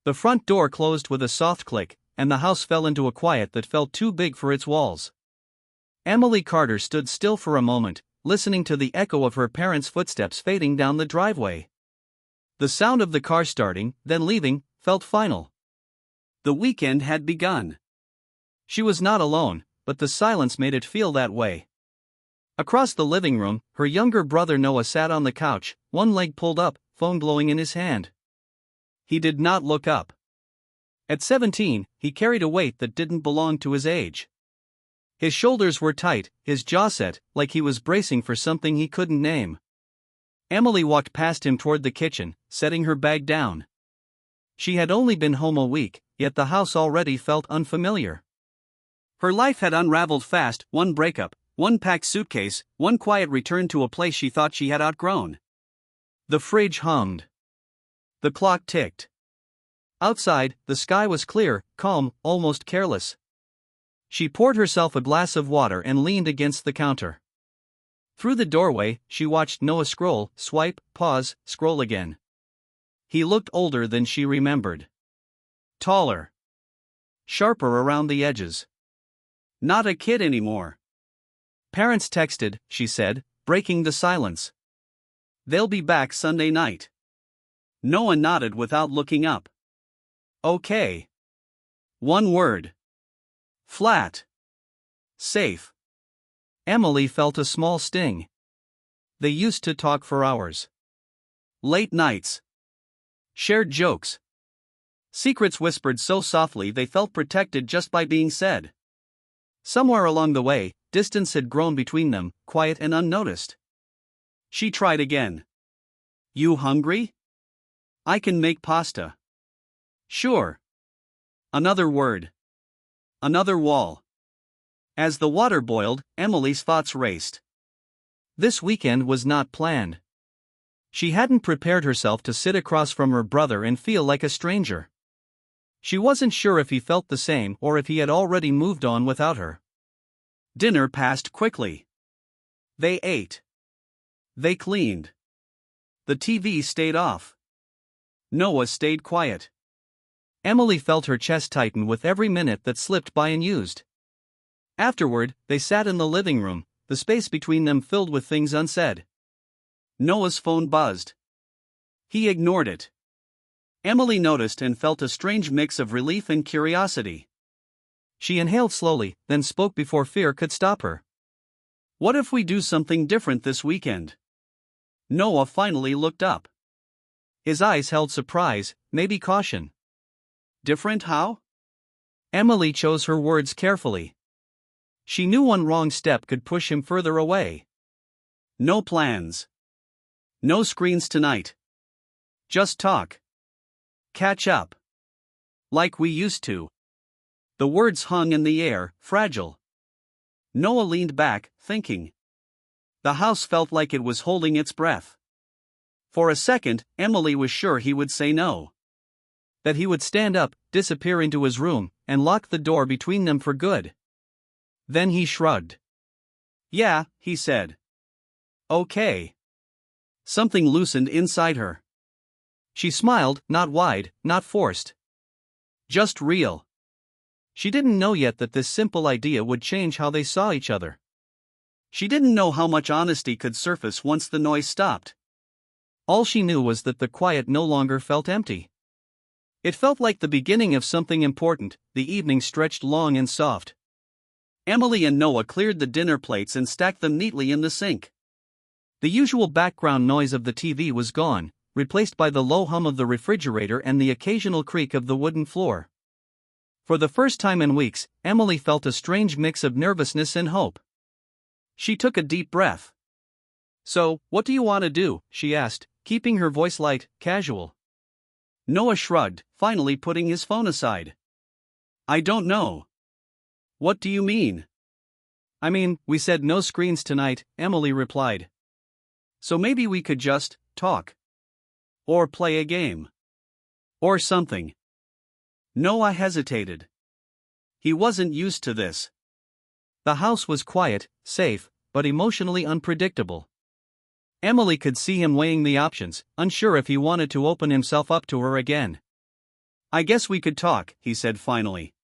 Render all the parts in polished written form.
The front door closed with a soft click, and the house fell into a quiet that felt too big for its walls. Emily Carter stood still for a moment, listening to the echo of her parents' footsteps fading down the driveway. The sound of the car starting, then leaving, felt final. The weekend had begun. She was not alone, but the silence made it feel that way. Across the living room, her younger brother Noah sat on the couch, one leg pulled up, phone glowing in his hand. He did not look up. At 17, he carried a weight that didn't belong to his age. His shoulders were tight, his jaw set, like he was bracing for something he couldn't name. Emily walked past him toward the kitchen, setting her bag down. She had only been home a week, yet the house already felt unfamiliar. Her life had unraveled fast, one breakup, one packed suitcase, one quiet return to a place she thought she had outgrown. The fridge hummed. The clock ticked. Outside, the sky was clear, calm, almost careless. She poured herself a glass of water and leaned against the counter. Through the doorway, she watched Noah scroll, swipe, pause, scroll again. He looked older than she remembered. Taller. Sharper around the edges. Not a kid anymore. Parents texted, she said, breaking the silence. They'll be back Sunday night. Noah nodded without looking up. Okay. One word. Flat. Safe. Emily felt a small sting. They used to talk for hours. Late nights. Shared jokes. Secrets whispered so softly they felt protected just by being said. Somewhere along the way, distance had grown between them, quiet and unnoticed. She tried again. You hungry? I can make pasta. Sure. Another word. Another wall. As the water boiled, Emily's thoughts raced. This weekend was not planned. She hadn't prepared herself to sit across from her brother and feel like a stranger. She wasn't sure if he felt the same or if he had already moved on without her. Dinner passed quickly. They ate. They cleaned. The TV stayed off. Noah stayed quiet. Emily felt her chest tighten with every minute that slipped by unused. Afterward, they sat in the living room, the space between them filled with things unsaid. Noah's phone buzzed. He ignored it. Emily noticed and felt a strange mix of relief and curiosity. She inhaled slowly, then spoke before fear could stop her. What if we do something different this weekend? Noah finally looked up. His eyes held surprise, maybe caution. Different how? Emily chose her words carefully. She knew one wrong step could push him further away. No plans. No screens tonight. Just talk. Catch up. Like we used to. The words hung in the air, fragile. Noah leaned back, thinking. The house felt like it was holding its breath. For a second, Emily was sure he would say no. That he would stand up, disappear into his room, and lock the door between them for good. Then he shrugged. Yeah, he said. Okay. Something loosened inside her. She smiled, not wide, not forced. Just real. She didn't know yet that this simple idea would change how they saw each other. She didn't know how much honesty could surface once the noise stopped. All she knew was that the quiet no longer felt empty. It felt like the beginning of something important. The evening stretched long and soft. Emily and Noah cleared the dinner plates and stacked them neatly in the sink. The usual background noise of the TV was gone, replaced by the low hum of the refrigerator and the occasional creak of the wooden floor. For the first time in weeks, Emily felt a strange mix of nervousness and hope. She took a deep breath. So, what do you want to do? She asked, keeping her voice light, casual. Noah shrugged, finally putting his phone aside. I don't know. What do you mean? I mean, we said no screens tonight, Emily replied. So maybe we could just talk. Or play a game. Or something. Noah hesitated. He wasn't used to this. The house was quiet, safe, but emotionally unpredictable. Emily could see him weighing the options, unsure if he wanted to open himself up to her again. I guess we could talk, he said finally.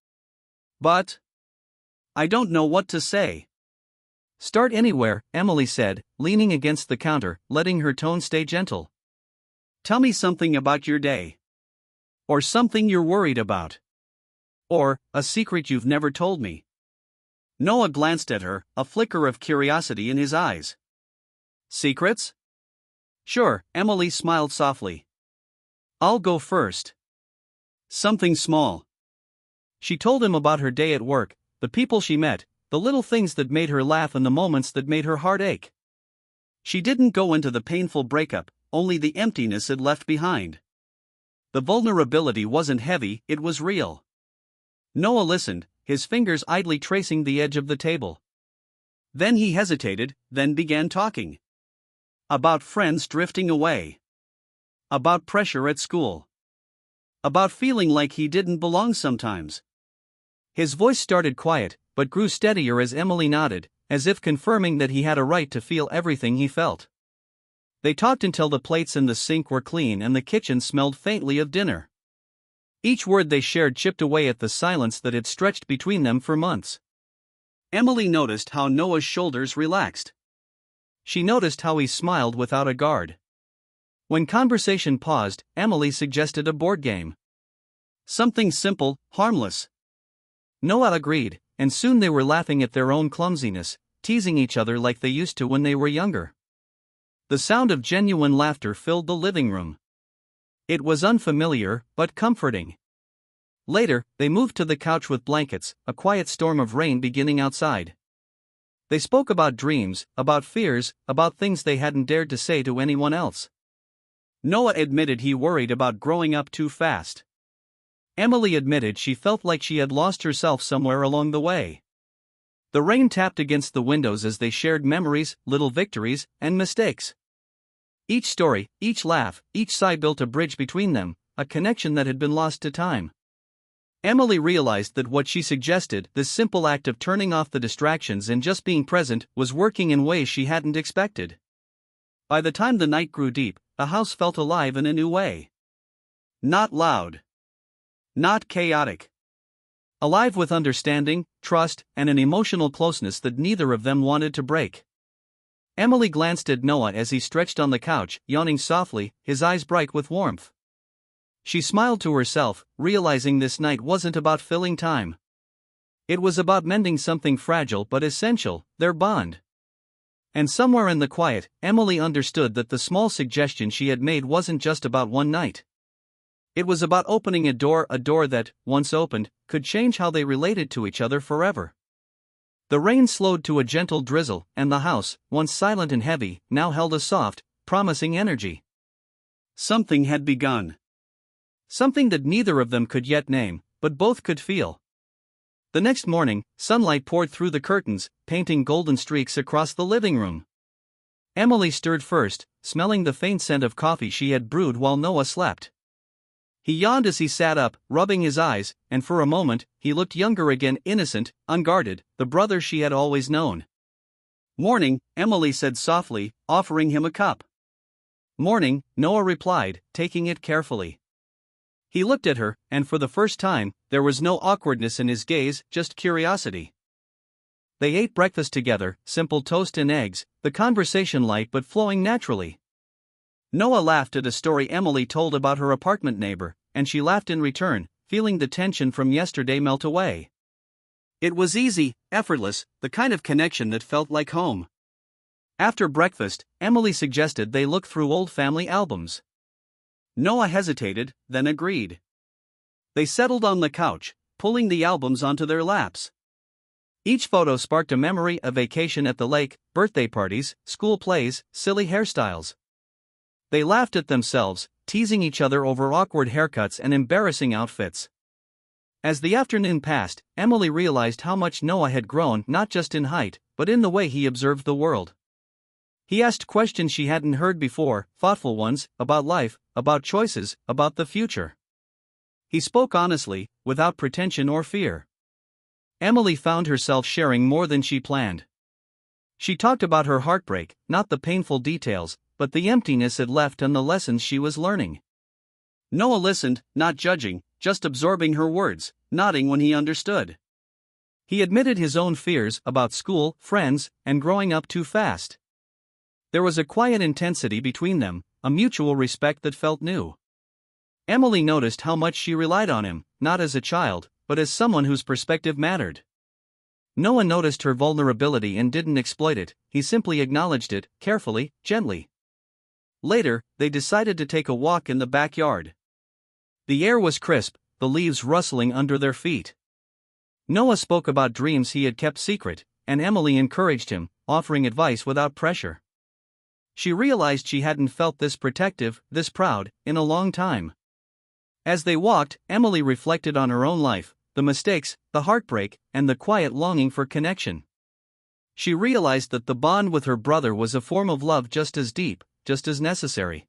But I don't know what to say. Start anywhere, Emily said, leaning against the counter, letting her tone stay gentle. Tell me something about your day. Or something you're worried about. Or a secret you've never told me. Noah glanced at her, a flicker of curiosity in his eyes. Secrets? Sure, Emily smiled softly. I'll go first. Something small. She told him about her day at work, the people she met, the little things that made her laugh and the moments that made her heart ache. She didn't go into the painful breakup, only the emptiness it left behind. The vulnerability wasn't heavy, it was real. Noah listened, his fingers idly tracing the edge of the table. Then he hesitated, then began talking. About friends drifting away. About pressure at school. About feeling like he didn't belong sometimes. His voice started quiet, but grew steadier as Emily nodded, as if confirming that he had a right to feel everything he felt. They talked until the plates in the sink were clean and the kitchen smelled faintly of dinner. Each word they shared chipped away at the silence that had stretched between them for months. Emily noticed how Noah's shoulders relaxed. She noticed how he smiled without a guard. When conversation paused, Emily suggested a board game. Something simple, harmless. Noah agreed, and soon they were laughing at their own clumsiness, teasing each other like they used to when they were younger. The sound of genuine laughter filled the living room. It was unfamiliar, but comforting. Later, they moved to the couch with blankets, a quiet storm of rain beginning outside. They spoke about dreams, about fears, about things they hadn't dared to say to anyone else. Noah admitted he worried about growing up too fast. Emily admitted she felt like she had lost herself somewhere along the way. The rain tapped against the windows as they shared memories, little victories, and mistakes. Each story, each laugh, each sigh built a bridge between them, a connection that had been lost to time. Emily realized that what she suggested, this simple act of turning off the distractions and just being present, was working in ways she hadn't expected. By the time the night grew deep, the house felt alive in a new way. Not loud. Not chaotic. Alive with understanding, trust, and an emotional closeness that neither of them wanted to break. Emily glanced at Noah as he stretched on the couch, yawning softly, his eyes bright with warmth. She smiled to herself, realizing this night wasn't about filling time. It was about mending something fragile but essential, their bond. And somewhere in the quiet, Emily understood that the small suggestion she had made wasn't just about one night. It was about opening a door that, once opened, could change how they related to each other forever. The rain slowed to a gentle drizzle, and the house, once silent and heavy, now held a soft, promising energy. Something had begun. Something that neither of them could yet name, but both could feel. The next morning, sunlight poured through the curtains, painting golden streaks across the living room. Emily stirred first, smelling the faint scent of coffee she had brewed while Noah slept. He yawned as he sat up, rubbing his eyes, and for a moment, he looked younger again, innocent, unguarded, the brother she had always known. "Morning," Emily said softly, offering him a cup. "Morning," Noah replied, taking it carefully. He looked at her, and for the first time, there was no awkwardness in his gaze, just curiosity. They ate breakfast together, simple toast and eggs, the conversation light but flowing naturally. Noah laughed at a story Emily told about her apartment neighbor, and she laughed in return, feeling the tension from yesterday melt away. It was easy, effortless, the kind of connection that felt like home. After breakfast, Emily suggested they look through old family albums. Noah hesitated, then agreed. They settled on the couch, pulling the albums onto their laps. Each photo sparked a memory, a vacation at the lake, birthday parties, school plays, silly hairstyles. They laughed at themselves, teasing each other over awkward haircuts and embarrassing outfits. As the afternoon passed, Emily realized how much Noah had grown, not just in height, but in the way he observed the world. He asked questions she hadn't heard before, thoughtful ones, about life, about choices, about the future. He spoke honestly, without pretension or fear. Emily found herself sharing more than she planned. She talked about her heartbreak, not the painful details, but the emptiness it left and the lessons she was learning. Noah listened, not judging, just absorbing her words, nodding when he understood. He admitted his own fears about school, friends, and growing up too fast. There was a quiet intensity between them, a mutual respect that felt new. Emily noticed how much she relied on him, not as a child, but as someone whose perspective mattered. Noah noticed her vulnerability and didn't exploit it, he simply acknowledged it, carefully, gently. Later, they decided to take a walk in the backyard. The air was crisp, the leaves rustling under their feet. Noah spoke about dreams he had kept secret, and Emily encouraged him, offering advice without pressure. She realized she hadn't felt this protective, this proud, in a long time. As they walked, Emily reflected on her own life, the mistakes, the heartbreak, and the quiet longing for connection. She realized that the bond with her brother was a form of love just as deep, just as necessary.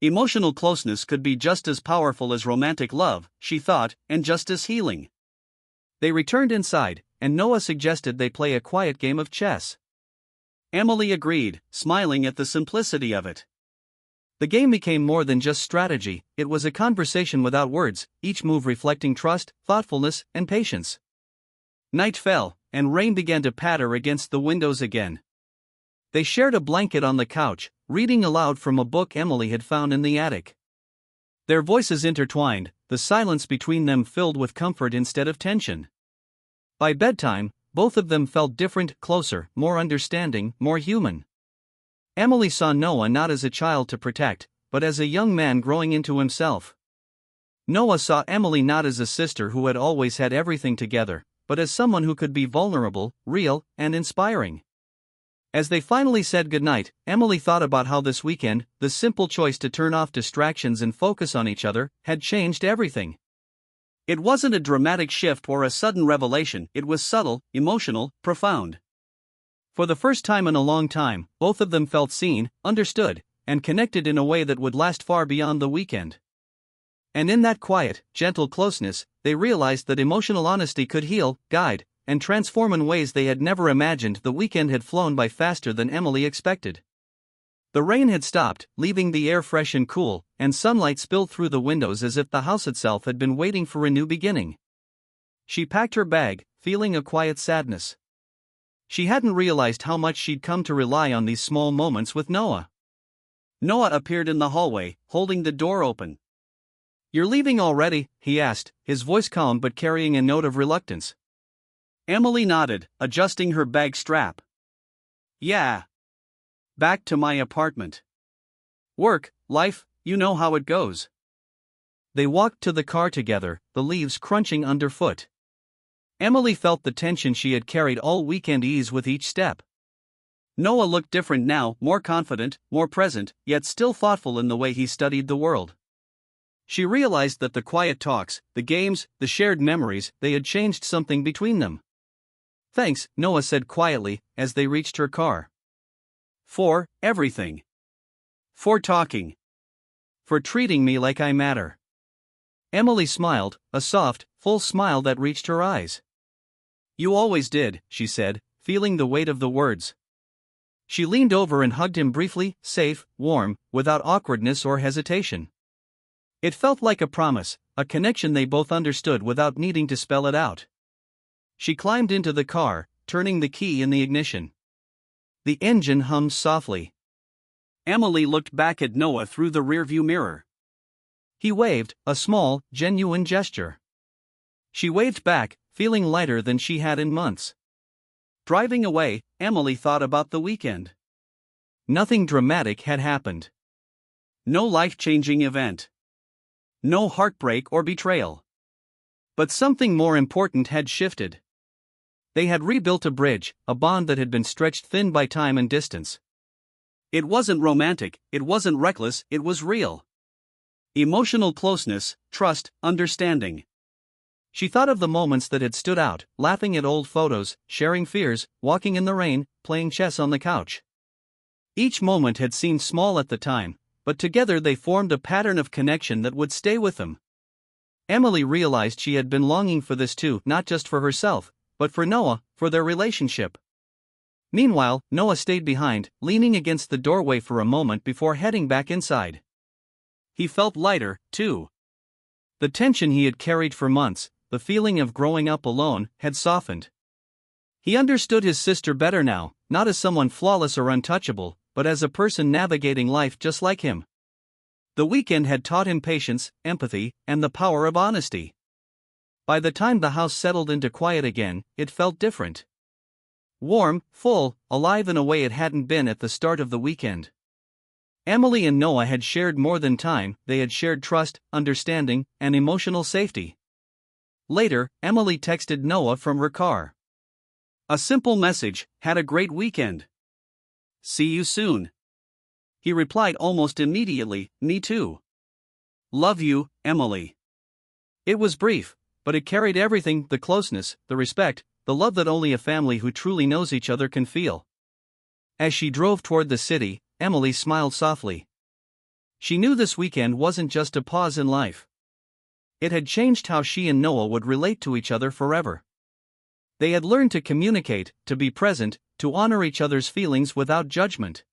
Emotional closeness could be just as powerful as romantic love, she thought, and just as healing. They returned inside, and Noah suggested they play a quiet game of chess. Emily agreed, smiling at the simplicity of it. The game became more than just strategy, it was a conversation without words, each move reflecting trust, thoughtfulness, and patience. Night fell, and rain began to patter against the windows again. They shared a blanket on the couch, reading aloud from a book Emily had found in the attic. Their voices intertwined, the silence between them filled with comfort instead of tension. By bedtime, both of them felt different, closer, more understanding, more human. Emily saw Noah not as a child to protect, but as a young man growing into himself. Noah saw Emily not as a sister who had always had everything together, but as someone who could be vulnerable, real, and inspiring. As they finally said goodnight, Emily thought about how this weekend, the simple choice to turn off distractions and focus on each other, had changed everything. It wasn't a dramatic shift or a sudden revelation, it was subtle, emotional, profound. For the first time in a long time, both of them felt seen, understood, and connected in a way that would last far beyond the weekend. And in that quiet, gentle closeness, they realized that emotional honesty could heal, guide, and transform in ways they had never imagined. The weekend had flown by faster than Emily expected. The rain had stopped, leaving the air fresh and cool, and sunlight spilled through the windows as if the house itself had been waiting for a new beginning. She packed her bag, feeling a quiet sadness. She hadn't realized how much she'd come to rely on these small moments with Noah. Noah appeared in the hallway, holding the door open. "You're leaving already?" he asked, his voice calm but carrying a note of reluctance. Emily nodded, adjusting her bag strap. "Yeah. Back to my apartment. Work, life, you know how it goes." They walked to the car together, the leaves crunching underfoot. Emily felt the tension she had carried all weekend ease with each step. Noah looked different now, more confident, more present, yet still thoughtful in the way he studied the world. She realized that the quiet talks, the games, the shared memories, they had changed something between them. "Thanks," Noah said quietly, as they reached her car. "For everything. For talking. For treating me like I matter." Emily smiled, a soft, full smile that reached her eyes. "You always did," she said, feeling the weight of the words. She leaned over and hugged him briefly, safe, warm, without awkwardness or hesitation. It felt like a promise, a connection they both understood without needing to spell it out. She climbed into the car, turning the key in the ignition. The engine hummed softly. Emily looked back at Noah through the rearview mirror. He waved, a small, genuine gesture. She waved back, feeling lighter than she had in months. Driving away, Emily thought about the weekend. Nothing dramatic had happened. No life-changing event. No heartbreak or betrayal. But something more important had shifted. They had rebuilt a bridge, a bond that had been stretched thin by time and distance. It wasn't romantic, it wasn't reckless, it was real. Emotional closeness, trust, understanding. She thought of the moments that had stood out, laughing at old photos, sharing fears, walking in the rain, playing chess on the couch. Each moment had seemed small at the time, but together they formed a pattern of connection that would stay with them. Emily realized she had been longing for this too, not just for herself, but for Noah, for their relationship. Meanwhile, Noah stayed behind, leaning against the doorway for a moment before heading back inside. He felt lighter, too. The tension he had carried for months, the feeling of growing up alone, had softened. He understood his sister better now, not as someone flawless or untouchable, but as a person navigating life just like him. The weekend had taught him patience, empathy, and the power of honesty. By the time the house settled into quiet again, it felt different. Warm, full, alive in a way it hadn't been at the start of the weekend. Emily and Noah had shared more than time, they had shared trust, understanding, and emotional safety. Later, Emily texted Noah from her car. A simple message: "Had a great weekend. See you soon." He replied almost immediately, "Me too. Love you, Emily." It was brief, but it carried everything: the closeness, the respect, the love that only a family who truly knows each other can feel. As she drove toward the city, Emily smiled softly. She knew this weekend wasn't just a pause in life. It had changed how she and Noah would relate to each other forever. They had learned to communicate, to be present, to honor each other's feelings without judgment.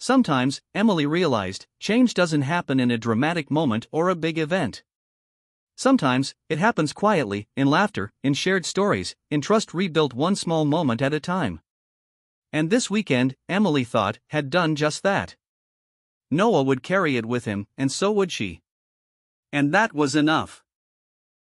Sometimes, Emily realized, change doesn't happen in a dramatic moment or a big event. Sometimes, it happens quietly, in laughter, in shared stories, in trust rebuilt one small moment at a time. And this weekend, Emily thought, had done just that. Noah would carry it with him, and so would she. And that was enough.